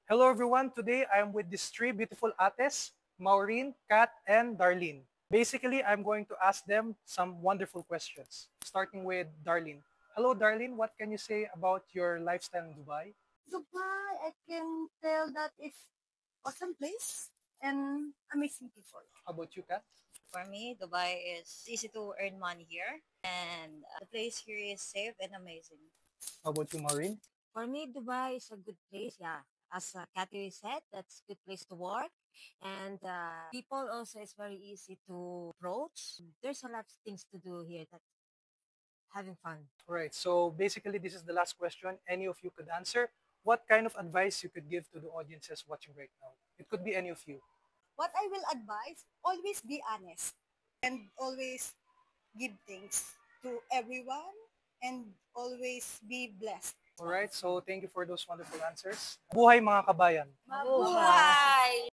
Hello everyone, today I am with these three beautiful ates, Maureen, Kat, and Darlene. Basically, I'm going to ask them some wonderful questions, starting with Darlene. Hello Darlene, what can you say about your lifestyle in Dubai? Dubai, I can tell that it's awesome place and amazing people. How about you, Kat? For me, Dubai is easy to earn money here, and the place here is safe and amazing. How about you, Maureen? For me, Dubai is a good place. Yeah, as Kathy said, that's a good place to work, and people also is very easy to approach. There's a lot of things to do here. That's having fun. Alright, so basically this is the last question any of you could answer. What kind of advice you could give to the audiences watching right now? It could be any of you. What I will advise, always be honest and always give things to everyone and always be blessed. Alright, so thank you for those wonderful answers. Buhay mga kabayan! Mabuhay!